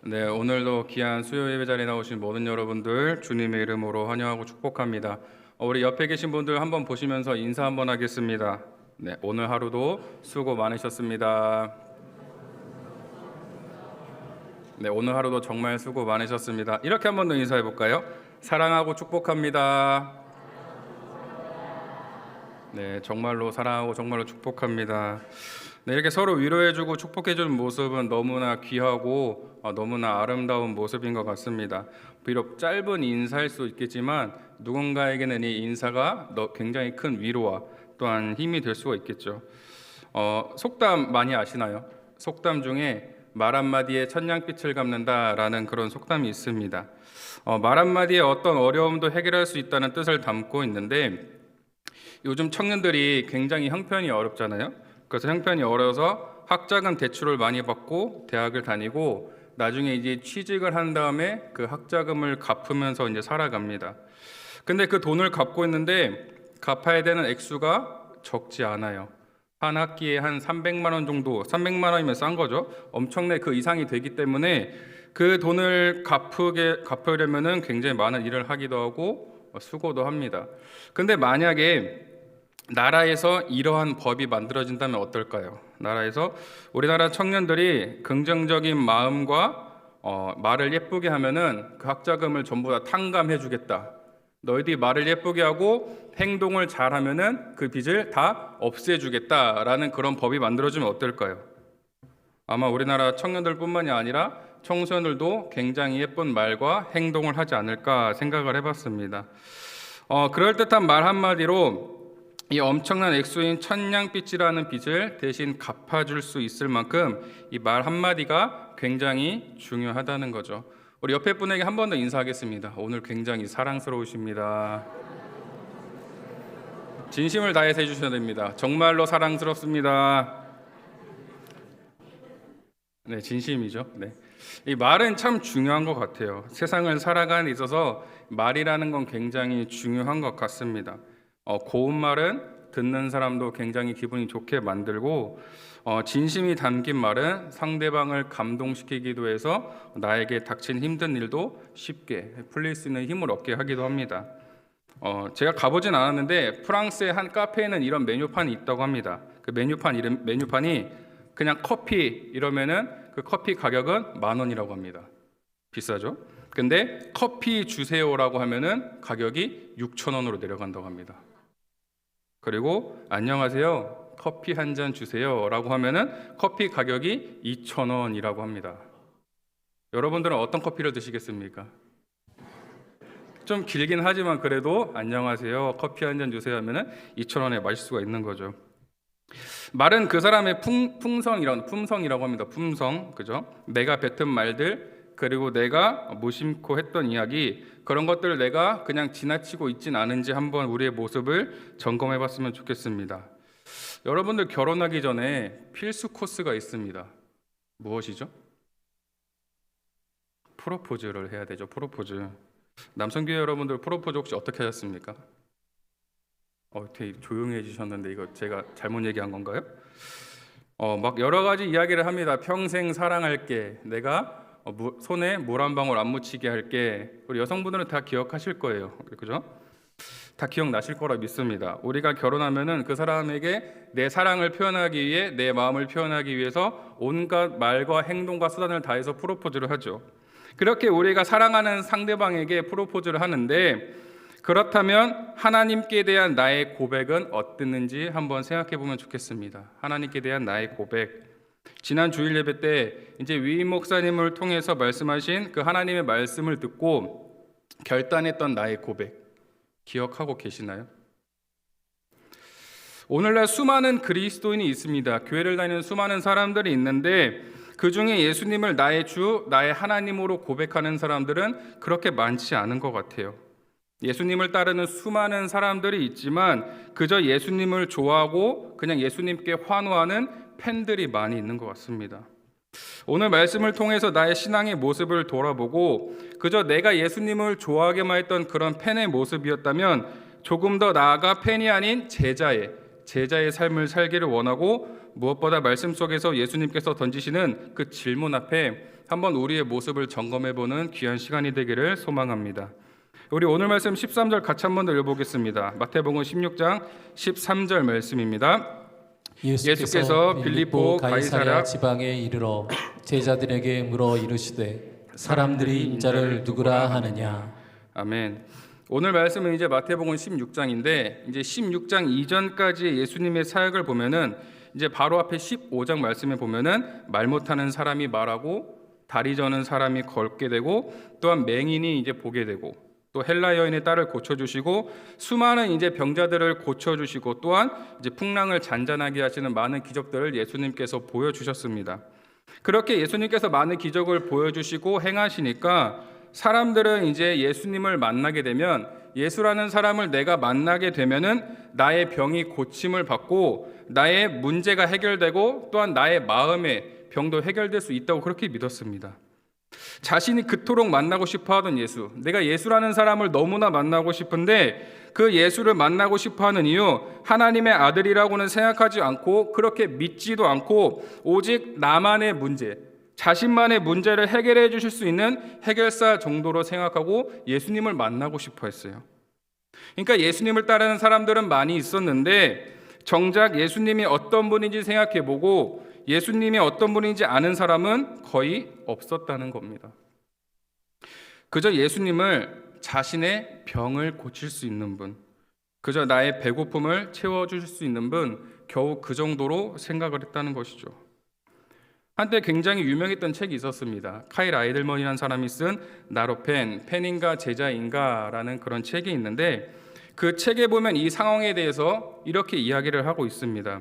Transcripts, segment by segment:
네, 오늘도 귀한 수요 예배 자리에 나오신 모든 여러분들 주님의 이름으로 환영하고 축복합니다. 우리 옆에 계신 분들 한번 보시면서 인사 한번 하겠습니다. 네, 오늘 하루도 수고 많으셨습니다. 네, 오늘 하루도 정말 수고 많으셨습니다. 이렇게 한번 더 인사해 볼까요? 사랑하고 축복합니다. 네, 정말로 사랑하고 정말로 축복합니다. 네, 이렇게 서로 위로해주고 축복해주는 모습은 너무나 귀하고 너무나 아름다운 모습인 것 같습니다. 비록 짧은 인사일 수 있겠지만 누군가에게는 이 인사가 굉장히 큰 위로와 또한 힘이 될 수가 있겠죠. 속담 많이 아시나요? 속담 중에 말 한마디에 천냥빛을 갚는다라는 그런 속담이 있습니다. 말 한마디에 어떤 어려움도 해결할 수 있다는 뜻을 담고 있는데, 요즘 청년들이 굉장히 형편이 어렵잖아요. 그래서 형편이 어려서 학자금 대출을 많이 받고 대학을 다니고 나중에 이제 취직을 한 다음에 그 학자금을 갚으면서 이제 살아갑니다. 근데 그 돈을 갚고 있는데 갚아야 되는 액수가 적지 않아요. 한 학기에 한 300만 원 정도, 300만 원이면 싼 거죠. 엄청나게 그 이상이 되기 때문에 그 돈을 갚으려면은 굉장히 많은 일을 하기도 하고 수고도 합니다. 근데 만약에 나라에서 이러한 법이 만들어진다면 어떨까요? 나라에서 우리나라 청년들이 긍정적인 마음과 말을 예쁘게 하면은 그 학자금을 전부 다 탕감해 주겠다. 너희들이 말을 예쁘게 하고 행동을 잘하면은 그 빚을 다 없애 주겠다라는 그런 법이 만들어지면 어떨까요? 아마 우리나라 청년들뿐만이 아니라 청소년들도 굉장히 예쁜 말과 행동을 하지 않을까 생각을 해봤습니다. 그럴듯한 말 한마디로 이 엄청난 액수인 천냥빚이라는 빚을 대신 갚아줄 수 있을 만큼 이 말 한마디가 굉장히 중요하다는 거죠. 우리 옆에 분에게 한 번 더 인사하겠습니다. 오늘 굉장히 사랑스러우십니다. 진심을 다해서 해주셔야 됩니다. 정말로 사랑스럽습니다. 네, 진심이죠. 네. 이 말은 참 중요한 것 같아요. 세상을 살아가는 데 있어서 말이라는 건 굉장히 중요한 것 같습니다. 고운 말은 듣는 사람도 굉장히 기분이 좋게 만들고, 진심이 담긴 말은 상대방을 감동시키기도 해서 나에게 닥친 힘든 일도 쉽게 풀릴 수 있는 힘을 얻게 하기도 합니다. 제가 가보진 않았는데 프랑스의 한 카페에는 이런 메뉴판이 있다고 합니다. 그 메뉴판이 그냥 커피 이러면은 그 커피 가격은 10,000원이라고 합니다. 비싸죠? 근데 커피 주세요라고 하면은 가격이 6,000원으로 내려간다고 합니다. 그리고 안녕하세요, 커피 한 잔 주세요라고 하면은 커피 가격이 2,000원이라고 합니다. 여러분들은 어떤 커피를 드시겠습니까? 좀 길긴 하지만 그래도 안녕하세요, 커피 한 잔 주세요 하면은 2,000원에 마실 수가 있는 거죠. 말은 그 사람의 품성이라고 합니다. 품성, 그죠? 내가 뱉은 말들, 그리고 내가 무심코 했던 이야기, 그런 것들을 내가 그냥 지나치고 있진 않은지 한번 우리의 모습을 점검해 봤으면 좋겠습니다. 여러분들 결혼하기 전에 필수 코스가 있습니다. 무엇이죠? 프로포즈를 해야 되죠. 프로포즈. 남성교회 여러분들 프로포즈 혹시 어떻게 하셨습니까? 되게 조용히 해주셨는데 이거 제가 잘못 얘기한 건가요? 막 여러 가지 이야기를 합니다. 평생 사랑할게. 내가 손에 물 한 방울 안 묻히게 할게. 우리 여성분들은 다 기억하실 거예요. 그죠? 다 기억나실 거라 믿습니다. 우리가 결혼하면은 그 사람에게 내 사랑을 표현하기 위해, 내 마음을 표현하기 위해서 온갖 말과 행동과 수단을 다해서 프로포즈를 하죠. 그렇게 우리가 사랑하는 상대방에게 프로포즈를 하는데, 그렇다면 하나님께 대한 나의 고백은 어땠는지 한번 생각해 보면 좋겠습니다. 하나님께 대한 나의 고백. 지난 주일 예배 때 이제 위임 목사님을 통해서 말씀하신 그 하나님의 말씀을 듣고 결단했던 나의 고백 기억하고 계시나요? 오늘날 수많은 그리스도인이 있습니다. 교회를 다니는 수많은 사람들이 있는데 그 중에 예수님을 나의 주, 나의 하나님으로 고백하는 사람들은 그렇게 많지 않은 것 같아요. 예수님을 따르는 수많은 사람들이 있지만 그저 예수님을 좋아하고 그냥 예수님께 환호하는 팬들이 많이 있는 것 같습니다. 오늘 말씀을 통해서 나의 신앙의 모습을 돌아보고 그저 내가 예수님을 좋아하게만 했던 그런 팬의 모습이었다면 조금 더 나아가 팬이 아닌 제자의 삶을 살기를 원하고 무엇보다 말씀 속에서 예수님께서 던지시는 그 질문 앞에 한번 우리의 모습을 점검해보는 귀한 시간이 되기를 소망합니다. 우리 오늘 말씀 13절 같이 한번 더 읽어보겠습니다. 마태복음 16장 13절 말씀입니다. 예수께서 빌립보 가이사랴 지방에 이르러 제자들에게 물어 이르시되 사람들이 인자를 누구라 하느냐. 아멘. 오늘 말씀은 이제 마태복음 16장인데 이제 16장 이전까지의 예수님의 사역을 보면은 이제 바로 앞에 15장 말씀에 보면은 말 못하는 사람이 말하고 다리 저는 사람이 걷게 되고 또한 맹인이 이제 보게 되고 또 헬라 여인의 딸을 고쳐주시고 수많은 이제 병자들을 고쳐주시고 또한 이제 풍랑을 잔잔하게 하시는 많은 기적들을 예수님께서 보여주셨습니다. 그렇게 예수님께서 많은 기적을 보여주시고 행하시니까 사람들은 이제 예수님을 만나게 되면 예수라는 사람을 내가 만나게 되면은 나의 병이 고침을 받고 나의 문제가 해결되고 또한 나의 마음의 병도 해결될 수 있다고 그렇게 믿었습니다. 자신이 그토록 만나고 싶어하던 예수, 내가 예수라는 사람을 너무나 만나고 싶은데 그 예수를 만나고 싶어하는 이유, 하나님의 아들이라고는 생각하지 않고 그렇게 믿지도 않고 오직 나만의 문제, 자신만의 문제를 해결해 주실 수 있는 해결사 정도로 생각하고 예수님을 만나고 싶어 했어요. 그러니까 예수님을 따르는 사람들은 많이 있었는데 정작 예수님이 어떤 분인지 생각해보고 예수님이 어떤 분인지 아는 사람은 거의 없었다는 겁니다. 그저 예수님을 자신의 병을 고칠 수 있는 분, 그저 나의 배고픔을 채워주실 수 있는 분, 겨우 그 정도로 생각을 했다는 것이죠. 한때 굉장히 유명했던 책이 있었습니다. 카일 아이들먼이라는 사람이 쓴 나로펜, 팬인가 제자인가라는 그런 책이 있는데 그 책에 보면 이 상황에 대해서 이렇게 이야기를 하고 있습니다.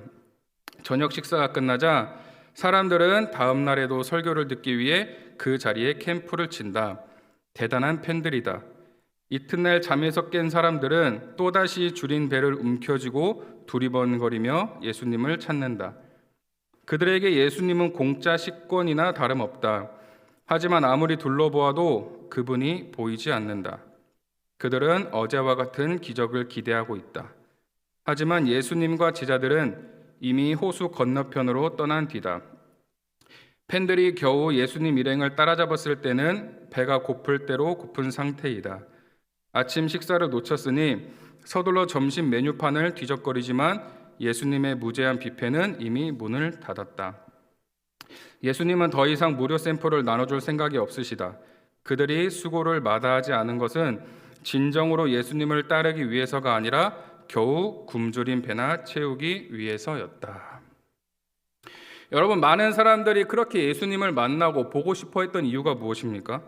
저녁 식사가 끝나자 사람들은 다음 날에도 설교를 듣기 위해 그 자리에 캠프를 친다. 대단한 팬들이다. 이튿날 잠에서 깬 사람들은 또다시 줄인 배를 움켜쥐고 두리번거리며 예수님을 찾는다. 그들에게 예수님은 공짜 식권이나 다름없다. 하지만 아무리 둘러보아도 그분이 보이지 않는다. 그들은 어제와 같은 기적을 기대하고 있다. 하지만 예수님과 제자들은 이미 호수 건너편으로 떠난 뒤다. 팬들이 겨우 예수님 일행을 따라잡았을 때는 배가 고플 대로 고픈 상태이다. 아침 식사를 놓쳤으니 서둘러 점심 메뉴판을 뒤적거리지만 예수님의 무제한 뷔페는 이미 문을 닫았다. 예수님은 더 이상 무료 샘플을 나눠줄 생각이 없으시다. 그들이 수고를 마다하지 않은 것은 진정으로 예수님을 따르기 위해서가 아니라 겨우 굶주린 배나 채우기 위해서였다. 여러분, 많은 사람들이 그렇게 예수님을 만나고 보고 싶어 했던 이유가 무엇입니까?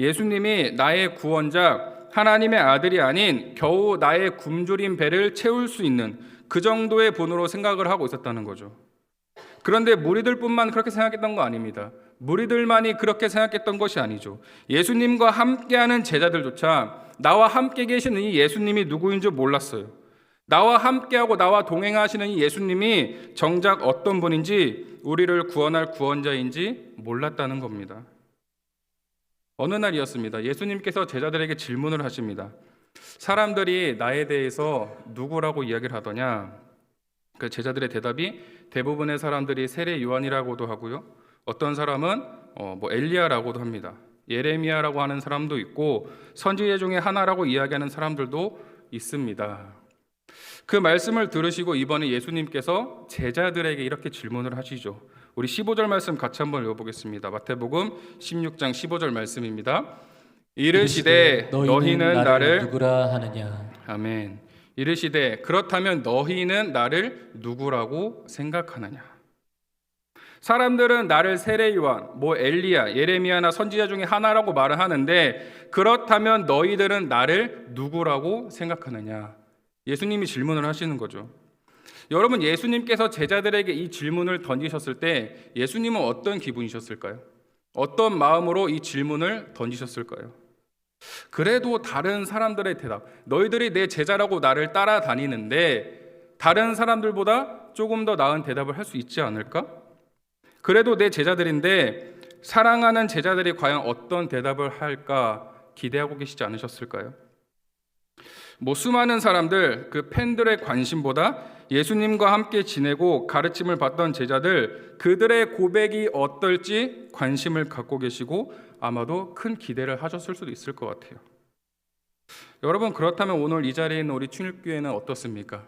예수님이 나의 구원자, 하나님의 아들이 아닌 겨우 나의 굶주린 배를 채울 수 있는 그 정도의 분으로 생각을 하고 있었다는 거죠. 그런데 무리들뿐만 그렇게 생각했던 거 아닙니다. 무리들만이 그렇게 생각했던 것이 아니죠. 예수님과 함께하는 제자들조차 나와 함께 계시는 이 예수님이 누구인 줄 몰랐어요. 나와 함께하고 나와 동행하시는 이 예수님이 정작 어떤 분인지, 우리를 구원할 구원자인지 몰랐다는 겁니다. 어느 날이었습니다. 예수님께서 제자들에게 질문을 하십니다. 사람들이 나에 대해서 누구라고 이야기를 하더냐? 그 제자들의 대답이 대부분의 사람들이 세례 요한이라고도 하고요. 어떤 사람은 엘리야라고도 합니다. 예레미야라고 하는 사람도 있고 선지자 중에 하나라고 이야기하는 사람들도 있습니다. 그 말씀을 들으시고 이번에 예수님께서 제자들에게 이렇게 질문을 하시죠. 우리 15절 말씀 같이 한번 읽어보겠습니다. 마태복음 16장 15절 말씀입니다. 이르시되 너희는 나를 누구라 하느냐. 아멘. 이르시되 그렇다면 너희는 나를 누구라고 생각하느냐. 사람들은 나를 세례 요한, 엘리야, 예레미야나 선지자 중에 하나라고 말을 하는데 그렇다면 너희들은 나를 누구라고 생각하느냐. 예수님이 질문을 하시는 거죠. 여러분, 예수님께서 제자들에게 이 질문을 던지셨을 때 예수님은 어떤 기분이셨을까요? 어떤 마음으로 이 질문을 던지셨을까요? 그래도 다른 사람들의 대답, 너희들이 내 제자라고 나를 따라다니는데 다른 사람들보다 조금 더 나은 대답을 할 수 있지 않을까? 그래도 내 제자들인데 사랑하는 제자들이 과연 어떤 대답을 할까 기대하고 계시지 않으셨을까요? 수많은 사람들, 그 팬들의 관심보다 예수님과 함께 지내고 가르침을 받던 제자들, 그들의 고백이 어떨지 관심을 갖고 계시고 아마도 큰 기대를 하셨을 수도 있을 것 같아요. 여러분, 그렇다면 오늘 이 자리에 있는 우리 충일교회는 어떻습니까?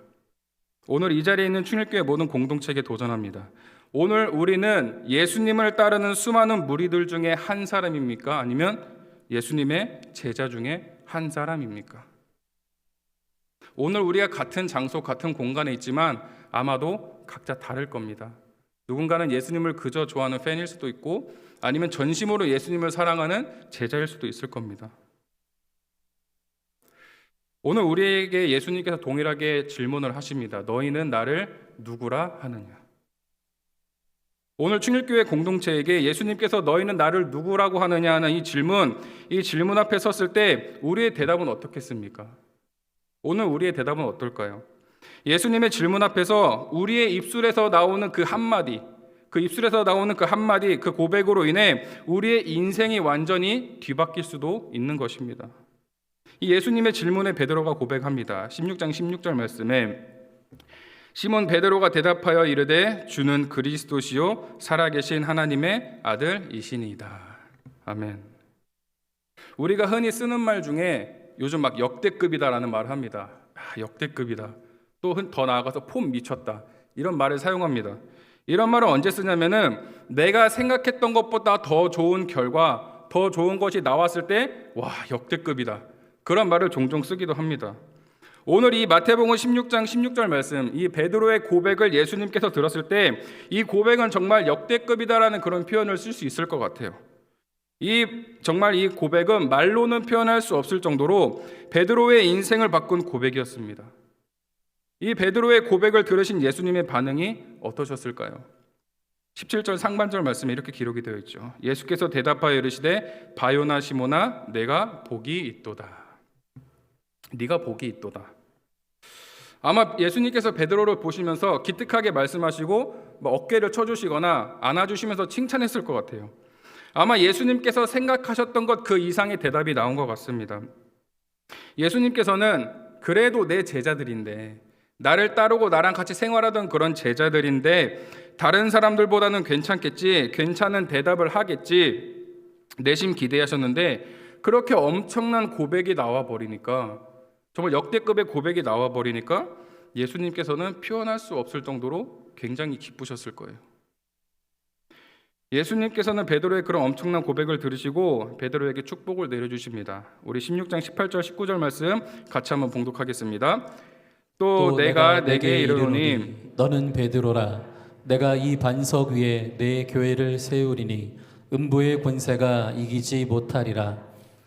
오늘 이 자리에 있는 충일교회 모든 공동체에게 도전합니다. 오늘 우리는 예수님을 따르는 수많은 무리들 중에 한 사람입니까? 아니면 예수님의 제자 중에 한 사람입니까? 오늘 우리가 같은 장소, 같은 공간에 있지만 아마도 각자 다를 겁니다. 누군가는 예수님을 그저 좋아하는 팬일 수도 있고 아니면 전심으로 예수님을 사랑하는 제자일 수도 있을 겁니다. 오늘 우리에게 예수님께서 동일하게 질문을 하십니다. 너희는 나를 누구라 하느냐? 오늘 충일교회 공동체에게 예수님께서 너희는 나를 누구라고 하느냐 하는 이 질문 앞에 섰을 때 우리의 대답은 어떻겠습니까? 오늘 우리의 대답은 어떨까요? 예수님의 질문 앞에서 우리의 입술에서 나오는 그 한마디, 그 고백으로 인해 우리의 인생이 완전히 뒤바뀔 수도 있는 것입니다. 이 예수님의 질문에 베드로가 고백합니다. 16장 16절 말씀에 시몬 베드로가 대답하여 이르되 주는 그리스도시요 살아계신 하나님의 아들이시니이다. 아멘. 우리가 흔히 쓰는 말 중에 요즘 막 역대급이다라는 말을 합니다. 역대급이다. 또 더 나아가서 폼 미쳤다. 이런 말을 사용합니다. 이런 말을 언제 쓰냐면은 내가 생각했던 것보다 더 좋은 결과, 더 좋은 것이 나왔을 때 와, 역대급이다. 그런 말을 종종 쓰기도 합니다. 오늘 이 마태복음 16장 16절 말씀, 이 베드로의 고백을 예수님께서 들었을 때 이 고백은 정말 역대급이다라는 그런 표현을 쓸 수 있을 것 같아요. 정말 이 고백은 말로는 표현할 수 없을 정도로 베드로의 인생을 바꾼 고백이었습니다. 이 베드로의 고백을 들으신 예수님의 반응이 어떠셨을까요? 17절 상반절 말씀에 이렇게 기록이 되어 있죠. 예수께서 대답하여 이르시되 바요나 시모나 내가 복이 있도다. 네가 복이 있도다. 아마 예수님께서 베드로를 보시면서 기특하게 말씀하시고 어깨를 쳐주시거나 안아주시면서 칭찬했을 것 같아요. 아마 예수님께서 생각하셨던 것 그 이상의 대답이 나온 것 같습니다. 예수님께서는 그래도 내 제자들인데, 나를 따르고 나랑 같이 생활하던 그런 제자들인데 다른 사람들보다는 괜찮겠지, 괜찮은 대답을 하겠지 내심 기대하셨는데 그렇게 엄청난 고백이 나와버리니까, 정말 역대급의 고백이 나와버리니까 예수님께서는 표현할 수 없을 정도로 굉장히 기쁘셨을 거예요. 예수님께서는 베드로의 그런 엄청난 고백을 들으시고 베드로에게 축복을 내려주십니다. 우리 16장 18절 19절 말씀 같이 한번 봉독하겠습니다. 또 내가 내게 이르노니 너는 베드로라. 내가 이 반석 위에 내 교회를 세우리니 음부의 권세가 이기지 못하리라.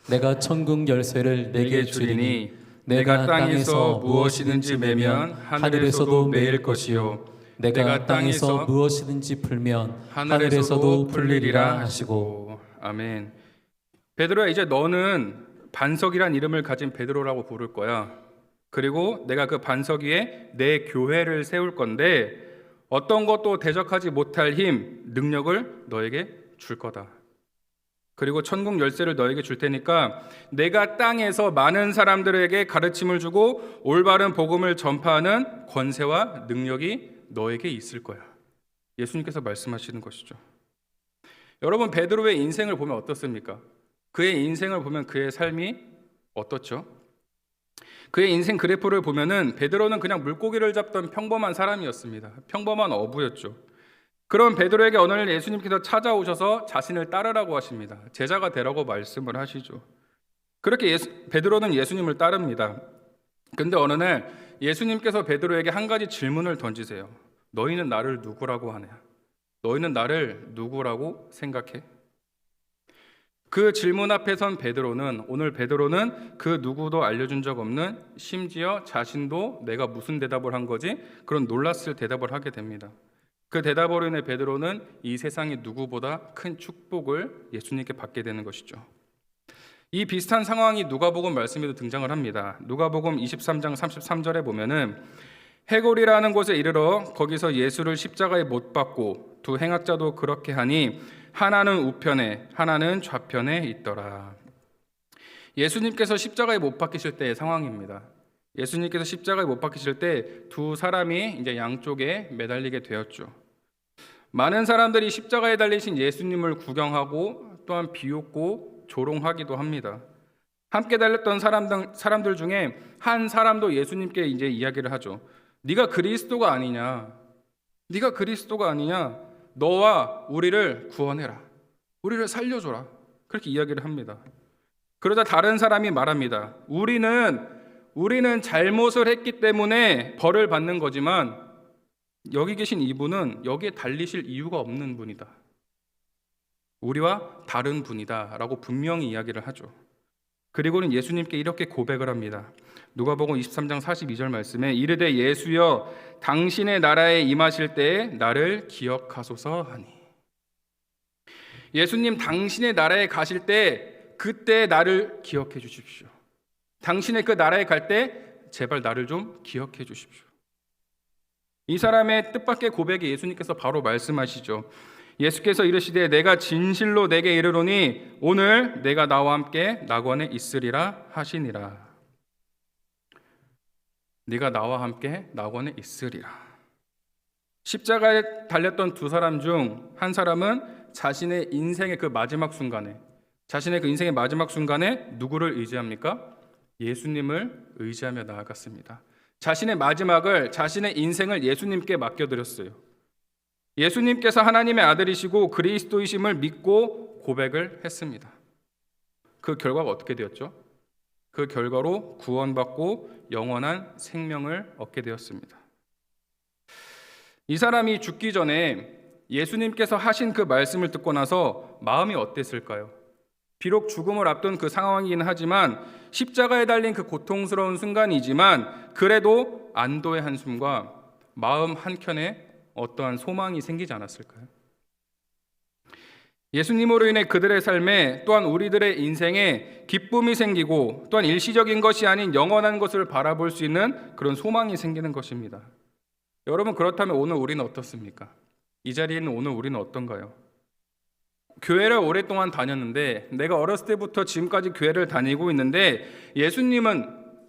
내가 천국 열쇠를 내게 주리니 내가 땅에서 무엇이든지 매면 하늘에서도 매일 것이요 내가 땅에서 무엇이든지 풀면 하늘에서도 풀리리라 하시고. 아멘. 베드로야, 이제 너는 반석이란 이름을 가진 베드로라고 부를 거야. 그리고 내가 그 반석 위에 내 교회를 세울 건데 어떤 것도 대적하지 못할 힘, 능력을 너에게 줄 거다. 그리고 천국 열쇠를 너에게 줄 테니까 내가 땅에서 많은 사람들에게 가르침을 주고 올바른 복음을 전파하는 권세와 능력이 너에게 있을 거야. 예수님께서 말씀하시는 것이죠. 여러분, 베드로의 인생을 보면 어떻습니까? 그의 인생을 보면 그의 삶이 어떻죠? 그의 인생 그래프를 보면은 베드로는 그냥 물고기를 잡던 평범한 사람이었습니다. 평범한 어부였죠. 그런 베드로에게 어느 날 예수님께서 찾아오셔서 자신을 따르라고 하십니다. 제자가 되라고 말씀을 하시죠. 그렇게 베드로는 예수님을 따릅니다. 근데 어느 날 예수님께서 베드로에게 한 가지 질문을 던지세요. 너희는 나를 누구라고 하냐? 너희는 나를 누구라고 생각해? 그 질문 앞에 선 오늘 베드로는 그 누구도 알려준 적 없는, 심지어 자신도 내가 무슨 대답을 한 거지? 그런 놀랐을 대답을 하게 됩니다. 그 대답으로 인해 베드로는 이 세상의 누구보다 큰 축복을 예수님께 받게 되는 것이죠. 이 비슷한 상황이 누가복음 말씀에도 등장을 합니다. 누가복음 23장 33절에 보면은 해골이라는 곳에 이르러 거기서 예수를 십자가에 못 박고 두 행악자도 그렇게 하니 하나는 우편에 하나는 좌편에 있더라. 예수님께서 십자가에 못 박히실 때의 상황입니다. 예수님께서 십자가에 못 박히실 때 두 사람이 이제 양쪽에 매달리게 되었죠. 많은 사람들이 십자가에 달리신 예수님을 구경하고 또한 비웃고 조롱하기도 합니다. 함께 달렸던 사람들 중에 한 사람도 예수님께 이제 이야기를 하죠. 네가 그리스도가 아니냐? 네가 그리스도가 아니냐? 너와 우리를 구원해라. 우리를 살려줘라. 그렇게 이야기를 합니다. 그러자 다른 사람이 말합니다. 우리는 잘못을 했기 때문에 벌을 받는 거지만 여기 계신 이분은 여기에 달리실 이유가 없는 분이다. 우리와 다른 분이다 라고 분명히 이야기를 하죠. 그리고는 예수님께 이렇게 고백을 합니다. 누가복음 23장 42절 말씀에 이르되 예수여 당신의 나라에 임하실 때에 나를 기억하소서 하니. 예수님 당신의 나라에 가실 때 그때 나를 기억해 주십시오. 당신의 그 나라에 갈 때 제발 나를 좀 기억해 주십시오. 이 사람의 뜻밖의 고백에 예수님께서 바로 말씀하시죠. 예수께서 이르시되 내가 진실로 내게 이르노니 오늘 내가 나와 함께 낙원에 있으리라 하시니라. 네가 나와 함께 낙원에 있으리라. 십자가에 달렸던 두 사람 중 한 사람은 자신의 인생의 그 마지막 순간에 누구를 의지합니까? 예수님을 의지하며 나아갔습니다. 자신의 마지막을, 자신의 인생을 예수님께 맡겨드렸어요. 예수님께서 하나님의 아들이시고 그리스도이심을 믿고 고백을 했습니다. 그 결과가 어떻게 되었죠? 그 결과로 구원받고 영원한 생명을 얻게 되었습니다. 이 사람이 죽기 전에 예수님께서 하신 그 말씀을 듣고 나서 마음이 어땠을까요? 비록 죽음을 앞둔 그 상황이긴 하지만 십자가에 달린 그 고통스러운 순간이지만 그래도 안도의 한숨과 마음 한켠에 어떠한 소망이 생기지 않았을까요? 예수님으로 인해 그들의 삶에 또한 우리들의 인생에 기쁨이 생기고 또한 일시적인 것이 아닌 영원한 것을 바라볼 수 있는 그런 소망이 생기는 것입니다. 여러분, 그렇다면 오늘 우리는 어떻습니까? 이 자리에 있는 오늘 우리는 어떤가요? 교회를 오랫동안 다녔는데 내가 어렸을 때부터 지금까지 교회를 다니고 있는데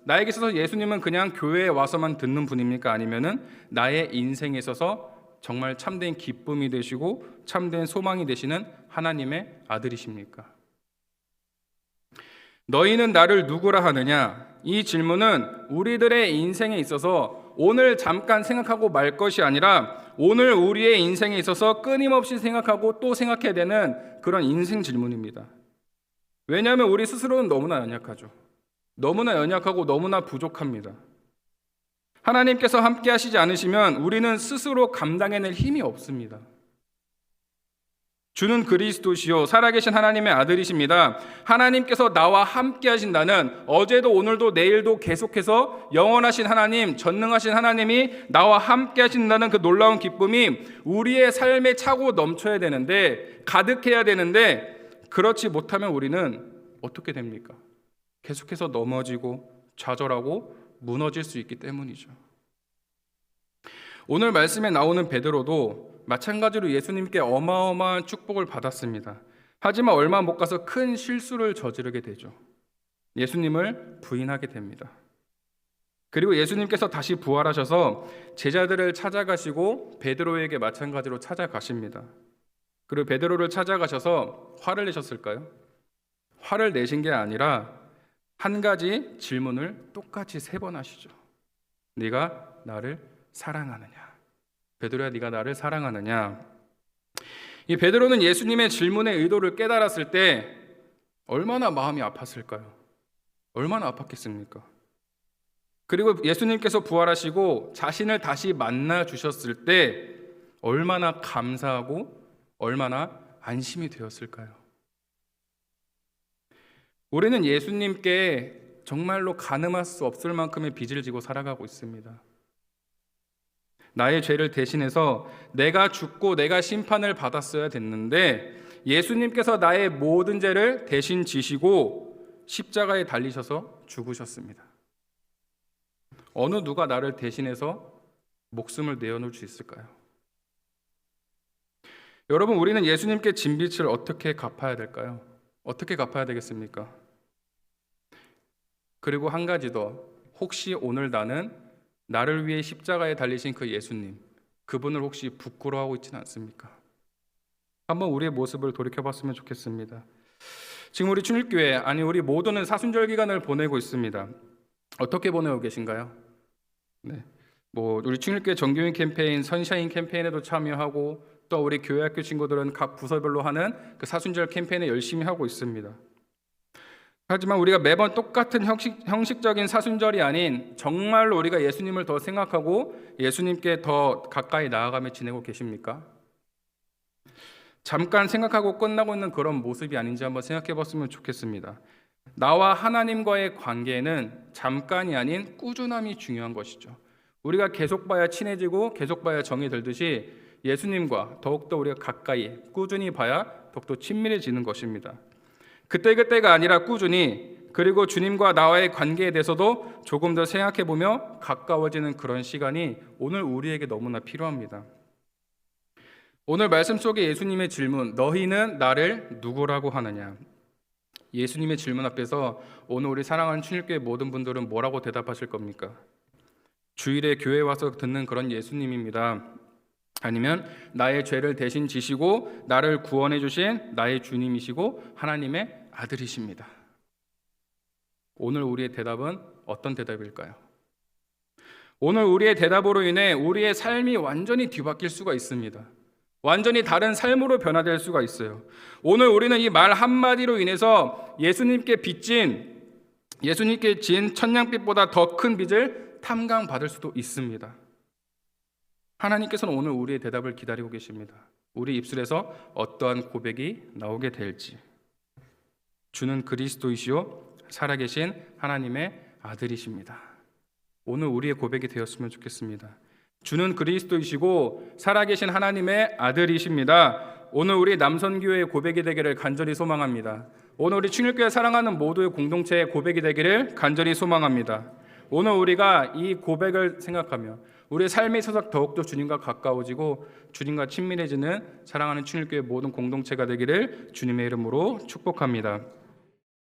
나에게 있어서 예수님은 그냥 교회에 와서만 듣는 분입니까? 아니면은 나의 인생에 있어서 정말 참된 기쁨이 되시고 참된 소망이 되시는 하나님의 아들이십니까? 너희는 나를 누구라 하느냐? 이 질문은 우리들의 인생에 있어서 오늘 잠깐 생각하고 말 것이 아니라 오늘 우리의 인생에 있어서 끊임없이 생각하고 또 생각해야 되는 그런 인생 질문입니다. 왜냐하면 우리 스스로는 너무나 연약하죠. 너무나 연약하고 너무나 부족합니다. 하나님께서 함께 하시지 않으시면 우리는 스스로 감당해낼 힘이 없습니다. 주는 그리스도시요 살아계신 하나님의 아들이십니다. 하나님께서 나와 함께 하신다는, 어제도 오늘도 내일도 계속해서 영원하신 하나님, 전능하신 하나님이 나와 함께 하신다는 그 놀라운 기쁨이 우리의 삶에 차고 넘쳐야 되는데, 가득해야 되는데, 그렇지 못하면 우리는 어떻게 됩니까? 계속해서 넘어지고 좌절하고 무너질 수 있기 때문이죠. 오늘 말씀에 나오는 베드로도 마찬가지로 예수님께 어마어마한 축복을 받았습니다. 하지만 얼마 못 가서 큰 실수를 저지르게 되죠. 예수님을 부인하게 됩니다. 그리고 예수님께서 다시 부활하셔서 제자들을 찾아가시고 베드로에게 마찬가지로 찾아가십니다. 그리고 베드로를 찾아가셔서 화를 내셨을까요? 화를 내신 게 아니라 한 가지 질문을 똑같이 3번 하시죠. 네가 나를 사랑하느냐? 베드로야, 네가 나를 사랑하느냐? 이 베드로는 예수님의 질문의 의도를 깨달았을 때 얼마나 마음이 아팠을까요? 얼마나 아팠겠습니까? 그리고 예수님께서 부활하시고 자신을 다시 만나 주셨을 때 얼마나 감사하고 얼마나 안심이 되었을까요? 우리는 예수님께 정말로 가늠할 수 없을 만큼의 빚을 지고 살아가고 있습니다. 나의 죄를 대신해서 내가 죽고 내가 심판을 받았어야 됐는데 예수님께서 나의 모든 죄를 대신 지시고 십자가에 달리셔서 죽으셨습니다. 어느 누가 나를 대신해서 목숨을 내어놓을 수 있을까요? 여러분, 우리는 예수님께 진 빚을 어떻게 갚아야 될까요? 어떻게 갚아야 되겠습니까? 그리고 한 가지 더, 혹시 오늘 나를 위해 십자가에 달리신 그 예수님, 그분을 혹시 부끄러워하고 있지는 않습니까? 한번 우리의 모습을 돌이켜봤으면 좋겠습니다. 지금 우리 충일교회, 아니 우리 모두는 사순절 기간을 보내고 있습니다. 어떻게 보내고 계신가요? 네, 우리 충일교회 정교인 캠페인, 선샤인 캠페인에도 참여하고, 또 우리 교회학교 친구들은 각 부서별로 하는 그 사순절 캠페인에 열심히 하고 있습니다. 하지만 우리가 매번 똑같은 형식적인 사순절이 아닌 정말로 우리가 예수님을 더 생각하고 예수님께 더 가까이 나아가며 지내고 계십니까? 잠깐 생각하고 끝나고 있는 그런 모습이 아닌지 한번 생각해 봤으면 좋겠습니다. 나와 하나님과의 관계에는 잠깐이 아닌 꾸준함이 중요한 것이죠. 우리가 계속 봐야 친해지고 계속 봐야 정이 들듯이 예수님과 더욱더 우리가 가까이 꾸준히 봐야 더욱더 친밀해지는 것입니다. 그때그때가 아니라 꾸준히, 그리고 주님과 나와의 관계에 대해서도 조금 더 생각해보며 가까워지는 그런 시간이 오늘 우리에게 너무나 필요합니다. 오늘 말씀 속에 예수님의 질문, 너희는 나를 누구라고 하느냐? 예수님의 질문 앞에서 오늘 우리 사랑하는 충일교회 모든 분들은 뭐라고 대답하실 겁니까? 주일에 교회에 와서 듣는 그런 예수님입니다. 아니면 나의 죄를 대신 지시고 나를 구원해 주신 나의 주님이시고 하나님의 아들이십니다. 오늘 우리의 대답은 어떤 대답일까요? 오늘 우리의 대답으로 인해 우리의 삶이 완전히 뒤바뀔 수가 있습니다. 완전히 다른 삶으로 변화될 수가 있어요. 오늘 우리는 이 말 한마디로 인해서 예수님께 지은 천냥빛보다 더 큰 빚을 탐감받을 수도 있습니다. 하나님께서는 오늘 우리의 대답을 기다리고 계십니다. 우리 입술에서 어떠한 고백이 나오게 될지. 주는 그리스도이시요 살아계신 하나님의 아들이십니다. 오늘 우리의 고백이 되었으면 좋겠습니다. 주는 그리스도이시고 살아계신 하나님의 아들이십니다. 오늘 우리 남선교회의 고백이 되기를 간절히 소망합니다. 오늘 우리 충일교회 사랑하는 모두의 공동체의 고백이 되기를 간절히 소망합니다. 오늘 우리가 이 고백을 생각하며 우리의 삶에 있어서 더욱더 주님과 가까워지고 주님과 친밀해지는 사랑하는 충일교회 모든 공동체가 되기를 주님의 이름으로 축복합니다.